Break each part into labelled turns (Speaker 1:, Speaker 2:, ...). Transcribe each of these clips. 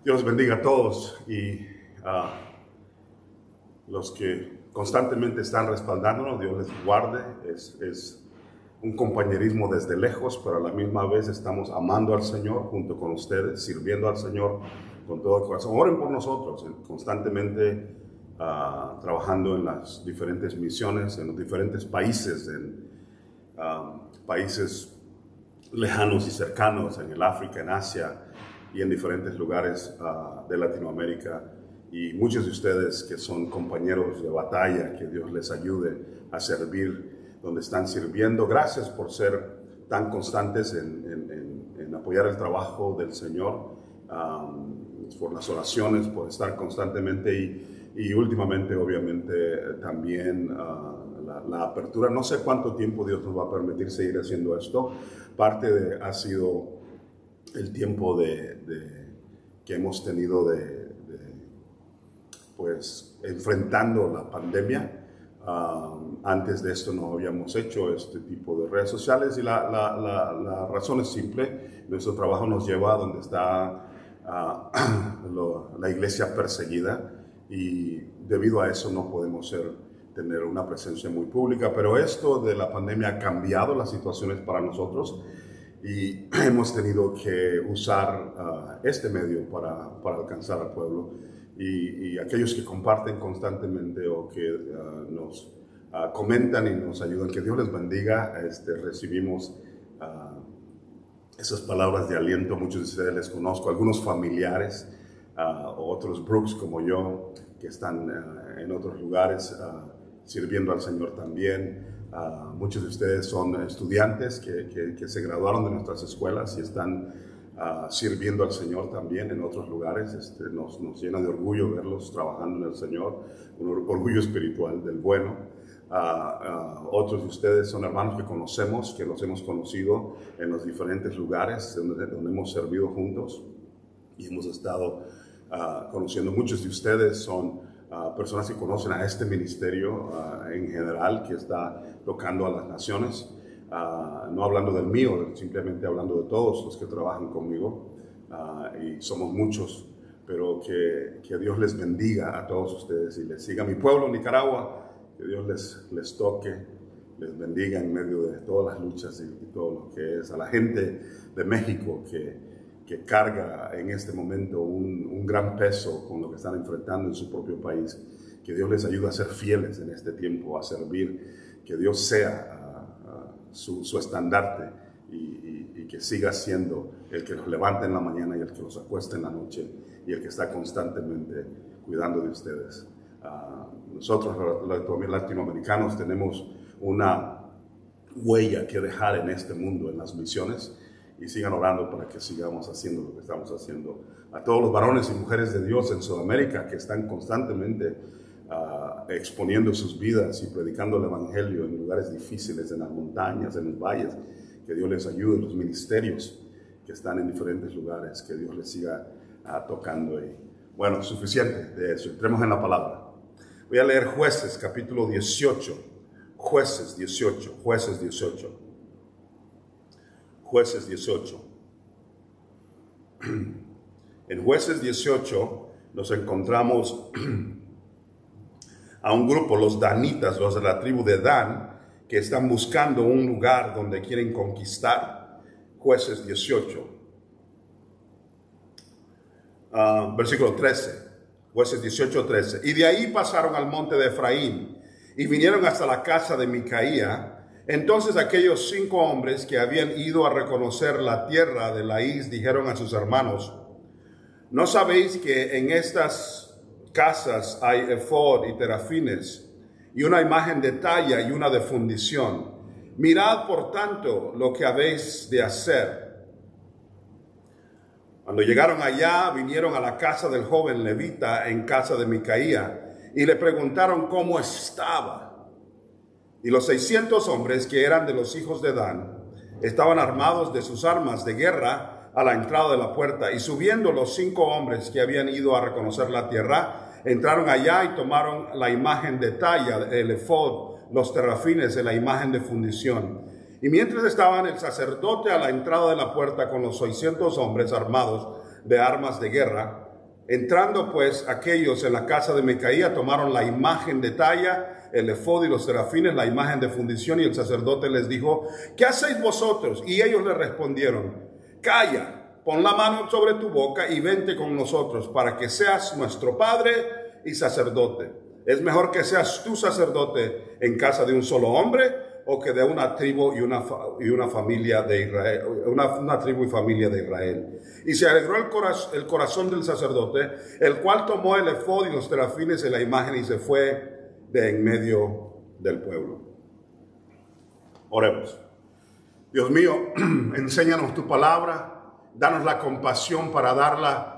Speaker 1: Dios bendiga a todos y a los que constantemente están respaldándonos. Dios les guarde. Es un compañerismo desde lejos, pero a la misma vez estamos amando al Señor junto con ustedes, sirviendo al Señor con todo el corazón. Oren por nosotros, constantemente trabajando en las diferentes misiones, en los diferentes países, en países lejanos y cercanos, en el África, en Asia y en diferentes lugares de Latinoamérica. Y muchos de ustedes que son compañeros de batalla, que Dios les ayude a servir donde están sirviendo. Gracias por ser tan constantes en apoyar el trabajo del Señor, por las oraciones, por estar constantemente y últimamente, obviamente, también la apertura. No sé cuánto tiempo Dios nos va a permitir seguir haciendo esto. Ha sido el tiempo que hemos tenido pues enfrentando la pandemia. Antes de esto no habíamos hecho este tipo de redes sociales y la razón es simple. Nuestro trabajo nos lleva a donde está la iglesia perseguida y debido a eso no podemos tener una presencia muy pública, pero esto de la pandemia ha cambiado las situaciones para nosotros y hemos tenido que usar este medio para alcanzar al pueblo y aquellos que comparten constantemente o que nos comentan y nos ayudan, que Dios les bendiga. Recibimos esas palabras de aliento. Muchos de ustedes les conozco, algunos familiares, otros Brooks como yo, que están en otros lugares sirviendo al Señor también. Muchos de ustedes son estudiantes que se graduaron de nuestras escuelas y están sirviendo al Señor también en otros lugares. Nos llena de orgullo verlos trabajando en el Señor, un orgullo espiritual del bueno. Otros de ustedes son hermanos que conocemos, que los hemos conocido en los diferentes lugares donde hemos servido juntos y hemos estado conociendo. Muchos de ustedes son personas que conocen a este ministerio en general, que está tocando a las naciones, no hablando del mío, simplemente hablando de todos los que trabajan conmigo, y somos muchos, pero que Dios les bendiga a todos ustedes y les siga. Mi pueblo, Nicaragua, que Dios les toque, les bendiga en medio de todas las luchas y todo lo que es. A la gente de México que carga en este momento un gran peso con lo que están enfrentando en su propio país, que Dios les ayude a ser fieles en este tiempo, a servir, que Dios sea su estandarte y que siga siendo el que los levanta en la mañana y el que los acuesta en la noche y el que está constantemente cuidando de ustedes. Nosotros los latinoamericanos tenemos una huella que dejar en este mundo, en las misiones, y sigan orando para que sigamos haciendo lo que estamos haciendo. A todos los varones y mujeres de Dios en Sudamérica que están constantemente exponiendo sus vidas y predicando el Evangelio en lugares difíciles, en las montañas, en los valles, que Dios les ayude. Los ministerios que están en diferentes lugares, que Dios les siga tocando. Y bueno, suficiente de eso. Entremos en la palabra. Voy a leer Jueces, capítulo 18. Jueces 18. Jueces 18. Jueces 18. En Jueces 18 nos encontramos a un grupo, los danitas, los de la tribu de Dan, que están buscando un lugar donde quieren conquistar. Jueces 18. Versículo 13. Jueces 18, 13. Y de ahí pasaron al monte de Efraín y vinieron hasta la casa de Micaía. Entonces aquellos 5 hombres que habían ido a reconocer la tierra de Laís dijeron a sus hermanos: ¿no sabéis que en estas casas hay efod y terafines y una imagen de talla y una de fundición? Mirad por tanto lo que habéis de hacer. Cuando llegaron allá, vinieron a la casa del joven levita en casa de Micaía y le preguntaron cómo estaba. Y los 600 hombres que eran de los hijos de Dan estaban armados de sus armas de guerra a la entrada de la puerta. Y subiendo los 5 hombres que habían ido a reconocer la tierra, entraron allá y tomaron la imagen de talla, el efod, los terafines de la imagen de fundición. Y mientras estaban el sacerdote a la entrada de la puerta con los 600 hombres armados de armas de guerra, Entrando pues aquellos en la casa de Micaía, tomaron la imagen de talla, el efod y los serafines, la imagen de fundición, y el sacerdote les dijo: ¿qué hacéis vosotros? Y ellos le respondieron: calla, pon la mano sobre tu boca y vente con nosotros para que seas nuestro padre y sacerdote. Es mejor que seas tú sacerdote en casa de un solo hombre, o que de una tribu y una familia de Israel, una tribu y familia de Israel. Y se alegró el corazón del sacerdote, el cual tomó el efod y los serafines y la imagen y se fue de en medio del pueblo. Oremos. Dios mío, enséñanos tu palabra, danos la compasión para darla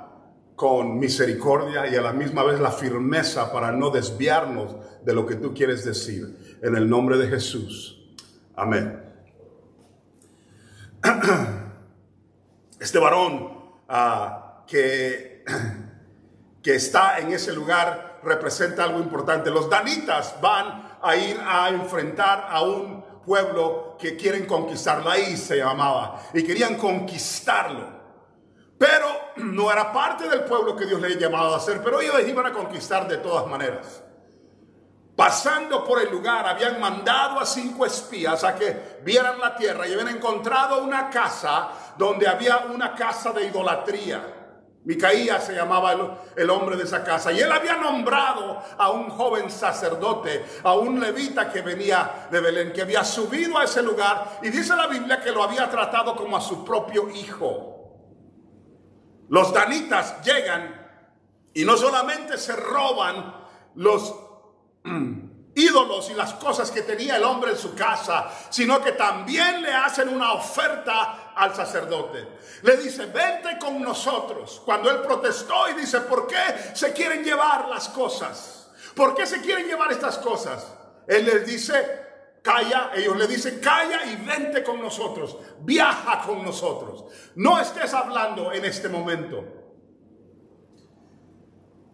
Speaker 1: con misericordia y a la misma vez la firmeza para no desviarnos de lo que tú quieres decir. En el nombre de Jesús. Amén. Este varón que está en ese lugar representa algo importante. Los danitas van a ir a enfrentar a un pueblo que quieren conquistar. Laís se llamaba, y querían conquistarlo. Pero no era parte del pueblo que Dios le había llamado a hacer, pero ellos iban a conquistar de todas maneras. Pasando por el lugar, habían mandado a 5 espías a que vieran la tierra y habían encontrado una casa donde había una casa de idolatría. Micaía se llamaba el hombre de esa casa, y él había nombrado a un joven sacerdote, a un levita que venía de Belén, que había subido a ese lugar, y dice la Biblia que lo había tratado como a su propio hijo. Los danitas llegan y no solamente se roban los ídolos y las cosas que tenía el hombre en su casa, sino que también le hacen una oferta al sacerdote. Le dice: vente con nosotros. Cuando él protestó y dice: ¿por qué se quieren llevar las cosas? ¿Por qué se quieren llevar estas cosas? Él les dice: calla. Ellos le dicen: calla y vente con nosotros, viaja con nosotros, no estés hablando en este momento.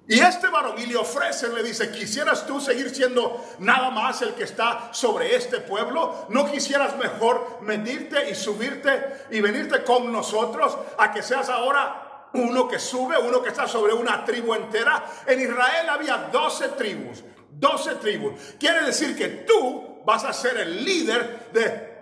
Speaker 1: Y este varón, y le ofrece, le dice: ¿quisieras tú seguir siendo nada más el que está sobre este pueblo? ¿No quisieras mejor venirte y subirte y venirte con nosotros a que seas ahora uno que sube, uno que está sobre una tribu entera? En Israel había 12 tribus. 12 tribus. Quiere decir que tú vas a ser el líder de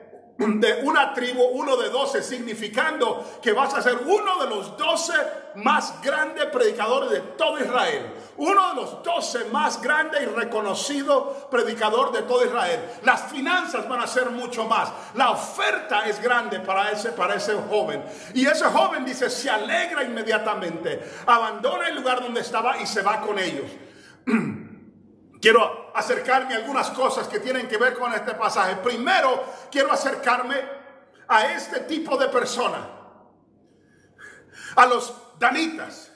Speaker 1: una tribu, uno de 12, significando que vas a ser uno de los 12 más grandes predicadores de todo Israel. Uno de los 12 más grandes y reconocido predicador de todo Israel. Las finanzas van a ser mucho más. La oferta es grande para ese joven. Y ese joven, dice, se alegra inmediatamente. Abandona el lugar donde estaba y se va con ellos. Quiero acercarme a algunas cosas que tienen que ver con este pasaje. Primero, quiero acercarme a este tipo de persona, a los danitas,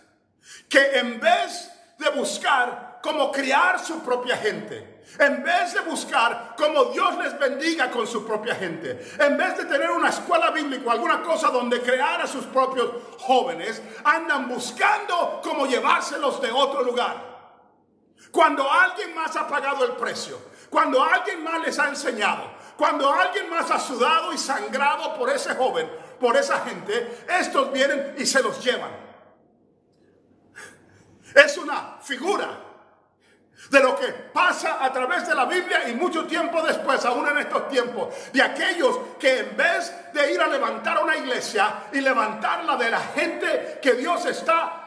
Speaker 1: que en vez de buscar cómo criar su propia gente, en vez de buscar cómo Dios les bendiga con su propia gente, en vez de tener una escuela bíblica o alguna cosa donde crear a sus propios jóvenes, andan buscando cómo llevárselos de otro lugar. Cuando alguien más ha pagado el precio, cuando alguien más les ha enseñado, cuando alguien más ha sudado y sangrado por ese joven, por esa gente, estos vienen y se los llevan. Es una figura de lo que pasa a través de la Biblia y mucho tiempo después, aún en estos tiempos, de aquellos que en vez de ir a levantar una iglesia y levantarla de la gente que Dios está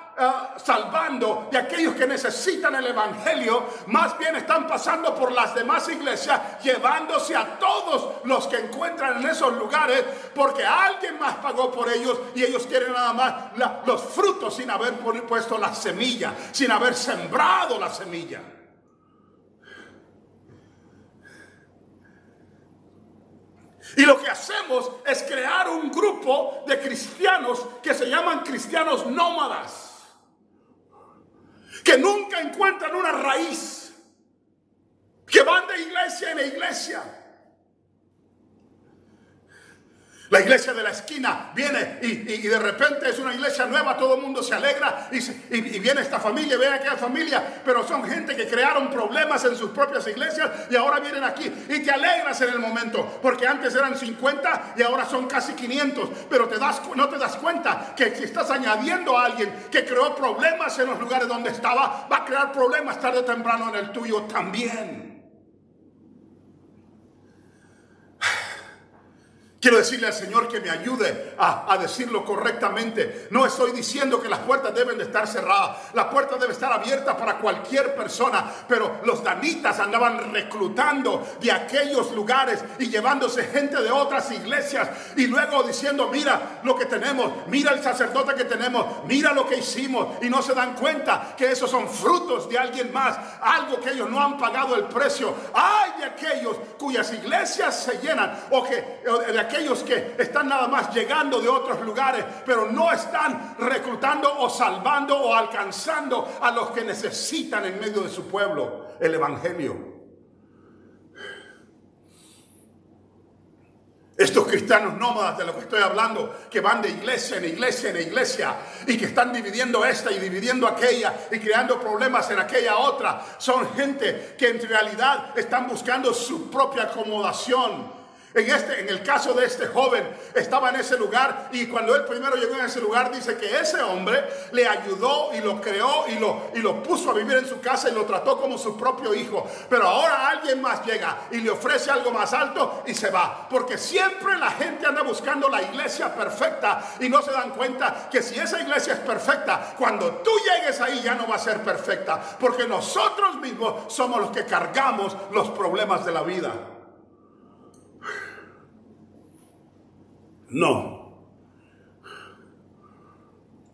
Speaker 1: salvando, de aquellos que necesitan el evangelio, más bien están pasando por las demás iglesias, llevándose a todos los que encuentran en esos lugares, porque alguien más pagó por ellos y ellos quieren nada más los frutos sin haber puesto la semilla, sin haber sembrado la semilla. Y lo que hacemos es crear un grupo de cristianos que se llaman cristianos nómadas, que nunca encuentran una raíz, que van de iglesia en iglesia. La iglesia de la esquina viene y de repente es una iglesia nueva, todo el mundo se alegra y viene esta familia, viene aquella familia, pero son gente que crearon problemas en sus propias iglesias y ahora vienen aquí y te alegras en el momento, porque antes eran 50 y ahora son casi 500, pero no te das cuenta que si estás añadiendo a alguien que creó problemas en los lugares donde estaba, va a crear problemas tarde o temprano en el tuyo también. Quiero decirle al Señor que me ayude a decirlo correctamente. No estoy diciendo que las puertas deben de estar cerradas. La puerta debe estar abierta para cualquier persona. Pero los danitas andaban reclutando de aquellos lugares y llevándose gente de otras iglesias. Y luego diciendo, mira lo que tenemos, mira el sacerdote que tenemos, mira lo que hicimos. Y no se dan cuenta que esos son frutos de alguien más. Algo que ellos no han pagado el precio. Hay de aquellos cuyas iglesias se llenan o de aquellos que están nada más llegando de otros lugares, pero no están reclutando o salvando o alcanzando a los que necesitan en medio de su pueblo el evangelio. Estos cristianos nómadas de los que estoy hablando, que van de iglesia en iglesia en iglesia y que están dividiendo esta y dividiendo aquella y creando problemas en aquella otra, son gente que en realidad están buscando su propia acomodación. En el caso de este joven, estaba en ese lugar y cuando él primero llegó en ese lugar, dice que ese hombre le ayudó y lo creó y lo puso a vivir en su casa y lo trató como su propio hijo. Pero ahora alguien más llega y le ofrece algo más alto y se va. Porque siempre la gente anda buscando la iglesia perfecta y no se dan cuenta que si esa iglesia es perfecta, cuando tú llegues ahí ya no va a ser perfecta. Porque nosotros mismos somos los que cargamos los problemas de la vida. No.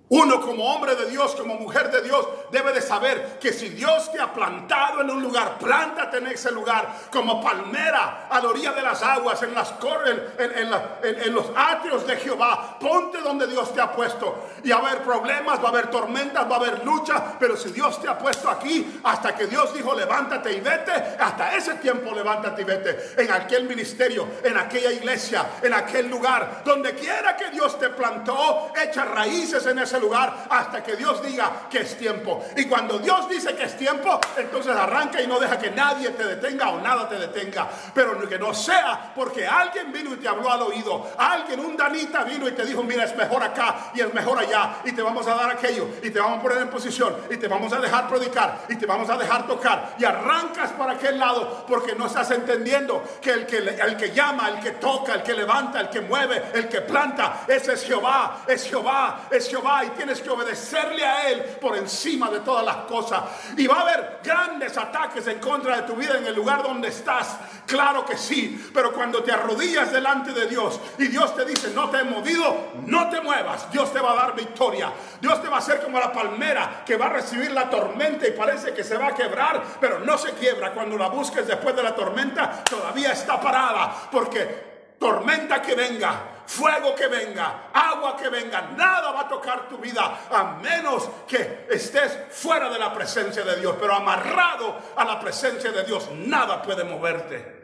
Speaker 1: Uno como hombre de Dios, como mujer de Dios, debe de saber que si Dios te ha plantado en un lugar, plántate en ese lugar como palmera a la orilla de las aguas, en los atrios de Jehová. Ponte donde Dios te ha puesto. Y va a haber problemas, va a haber tormentas, va a haber lucha, pero si Dios te ha puesto aquí, hasta que Dios dijo levántate y vete, hasta ese tiempo levántate y vete. En aquel ministerio, en aquella iglesia, en aquel lugar, donde quiera que Dios te plantó, echa raíces en ese lugar hasta que Dios diga que es tiempo. Y cuando Dios dice que es tiempo, entonces arranca y no deja que nadie te detenga o nada te detenga. Pero que no sea porque alguien vino y te habló al oído, un danita vino y te dijo, mira, es mejor acá y es mejor allá, y te vamos a dar aquello y te vamos a poner en posición y te vamos a dejar predicar y te vamos a dejar tocar, y arrancas para aquel lado porque no estás entendiendo que el que llama, el que toca, el que levanta, el que mueve, el que planta, ese es Jehová, es Jehová, es Jehová. Y tienes que obedecerle a Él por encima de todas las cosas. Y va a haber grandes ataques en contra de tu vida en el lugar donde estás. Claro que sí. Pero cuando te arrodillas delante de Dios y Dios te dice, no te he movido, no te muevas, Dios te va a dar victoria. Dios te va a hacer como la palmera que va a recibir la tormenta y parece que se va a quebrar, pero no se quiebra. Cuando la busques después de la tormenta, todavía está parada, porque tormenta que venga, fuego que venga, agua que venga, nada va a tocar tu vida a menos que estés fuera de la presencia de Dios. Pero amarrado a la presencia de Dios, nada puede moverte.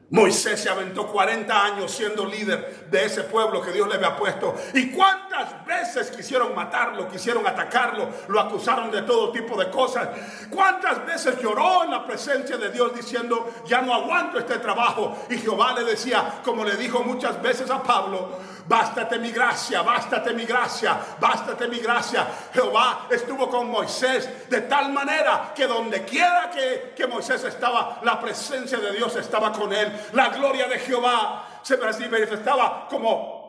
Speaker 1: Moisés se aventó 40 años siendo líder de ese pueblo que Dios le había puesto. ¿Y cuántas veces quisieron matarlo, quisieron atacarlo, lo acusaron de todo tipo de cosas? ¿Cuántas veces lloró en la presencia de Dios diciendo, ya no aguanto este trabajo? Y Jehová le decía, como le dijo muchas veces a Pablo, bástate mi gracia, bástate mi gracia, bástate mi gracia. Jehová estuvo con Moisés de tal manera que donde quiera que Moisés estaba, la presencia de Dios estaba con él. La gloria de Jehová se manifestaba como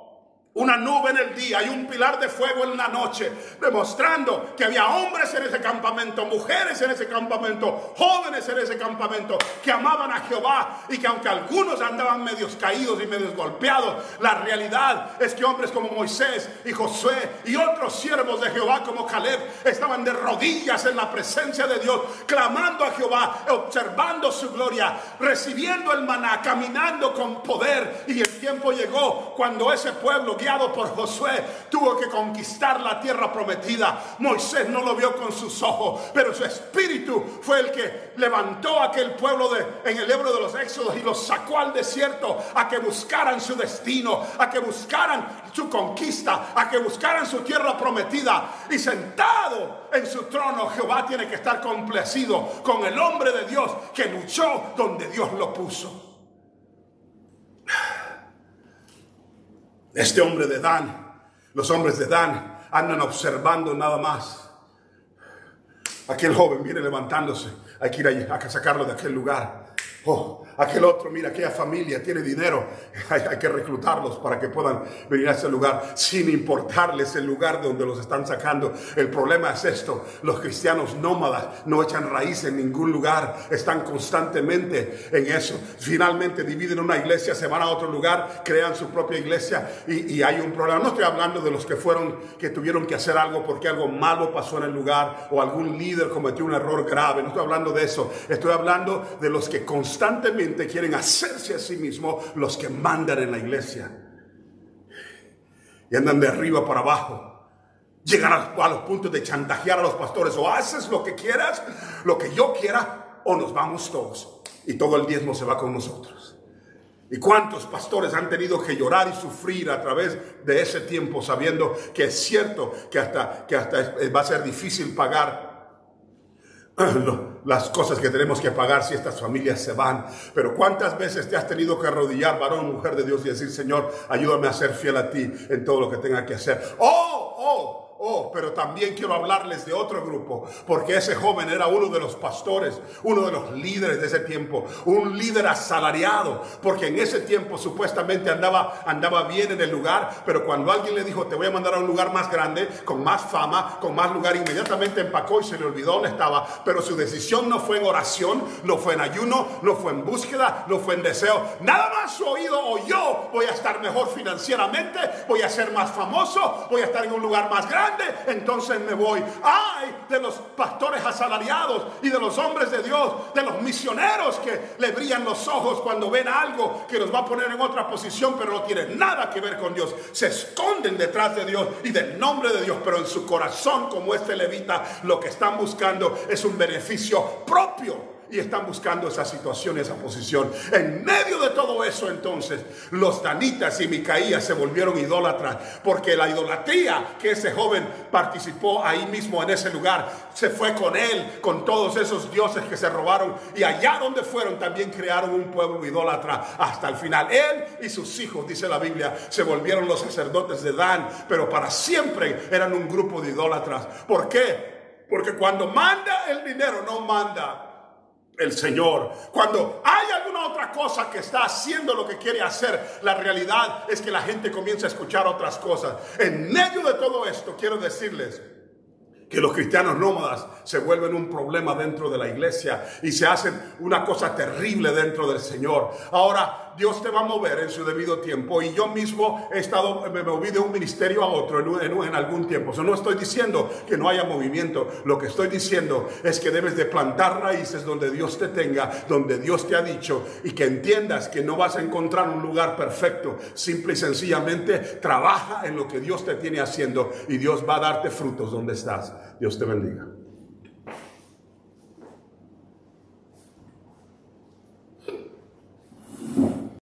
Speaker 1: una nube en el día y un pilar de fuego en la noche, demostrando que había hombres en ese campamento, mujeres en ese campamento, jóvenes en ese campamento, que amaban a Jehová, y que aunque algunos andaban medios caídos y medios golpeados, la realidad es que hombres como Moisés y Josué y otros siervos de Jehová como Caleb estaban de rodillas en la presencia de Dios, clamando a Jehová, observando su gloria, recibiendo el maná, caminando con poder. Y el tiempo llegó cuando ese pueblo, guiado por Josué, tuvo que conquistar la tierra prometida. Moisés no lo vio con sus ojos, pero su espíritu fue el que levantó a aquel pueblo en el libro de los Éxodos y los sacó al desierto a que buscaran su destino, a que buscaran su conquista, a que buscaran su tierra prometida. Y sentado en su trono, Jehová tiene que estar complacido con el hombre de Dios que luchó donde Dios lo puso. Este hombre de Dan, los hombres de Dan andan observando nada más. Aquel joven viene levantándose, hay que ir allí, hay que sacarlo de aquel lugar. Oh, aquel otro, mira, aquella familia tiene dinero, hay que reclutarlos para que puedan venir a ese lugar, sin importarles el lugar de donde los están sacando. El problema es esto: los cristianos nómadas no echan raíz en ningún lugar, están constantemente en eso. Finalmente dividen una iglesia, se van a otro lugar, crean su propia iglesia y hay un problema. No estoy hablando de los que tuvieron que hacer algo porque algo malo pasó en el lugar o algún líder cometió un error grave. No estoy hablando de eso, estoy hablando de los que constantemente quieren hacerse a sí mismos los que mandan en la iglesia y andan de arriba para abajo, llegan a los puntos de chantajear a los pastores: o haces lo que quieras, lo que yo quiera, o nos vamos todos y todo el diezmo se va con nosotros. ¿Y cuántos pastores han tenido que llorar y sufrir a través de ese tiempo, sabiendo que es cierto que hasta va a ser difícil pagar las cosas que tenemos que pagar si estas familias se van? Pero ¿cuántas veces te has tenido que arrodillar, varón, mujer de Dios, y decir: Señor, ayúdame a ser fiel a ti en todo lo que tenga que hacer? Pero también quiero hablarles de otro grupo, porque ese joven era uno de los pastores, uno de los líderes de ese tiempo, un líder asalariado, porque en ese tiempo supuestamente andaba bien en el lugar, pero cuando alguien le dijo: te voy a mandar a un lugar más grande, con más fama, con más lugar, inmediatamente empacó y se le olvidó dónde estaba. Pero su decisión no fue en oración, no fue en ayuno, no fue en búsqueda, no fue en deseo. Nada más su oído oyó: voy a estar mejor financieramente, voy a ser más famoso, voy a estar en un lugar más grande, entonces me voy. ¡Ay de los pastores asalariados y de los hombres de Dios, de los misioneros que le brillan los ojos cuando ven algo que los va a poner en otra posición, pero no tiene nada que ver con Dios! Se esconden detrás de Dios y del nombre de Dios, pero en su corazón, como este levita, lo que están buscando es un beneficio propio. Y están buscando esa situación, esa posición. En medio de todo eso, entonces, los danitas y Micaías se volvieron idólatras, porque la idolatría que ese joven participó ahí mismo en ese lugar, se fue con él, con todos esos dioses que se robaron, y allá donde fueron también crearon un pueblo idólatra hasta el final. Él y sus hijos, dice la Biblia, se volvieron los sacerdotes de Dan, pero para siempre eran un grupo de idólatras. ¿Por qué? Porque cuando manda el dinero, no manda el Señor. Cuando hay alguna otra cosa que está haciendo lo que quiere hacer, la realidad es que la gente comienza a escuchar otras cosas. En medio de todo esto, quiero decirles que los cristianos nómadas se vuelven un problema dentro de la iglesia y se hacen una cosa terrible dentro del Señor. Ahora, Dios te va a mover en su debido tiempo, y yo mismo me moví de un ministerio a otro en algún tiempo. No estoy diciendo que no haya movimiento, lo que estoy diciendo es que debes de plantar raíces donde Dios te tenga, donde Dios te ha dicho, y que entiendas que no vas a encontrar un lugar perfecto. Simple y sencillamente trabaja en lo que Dios te tiene haciendo y Dios va a darte frutos donde estás. Dios te bendiga.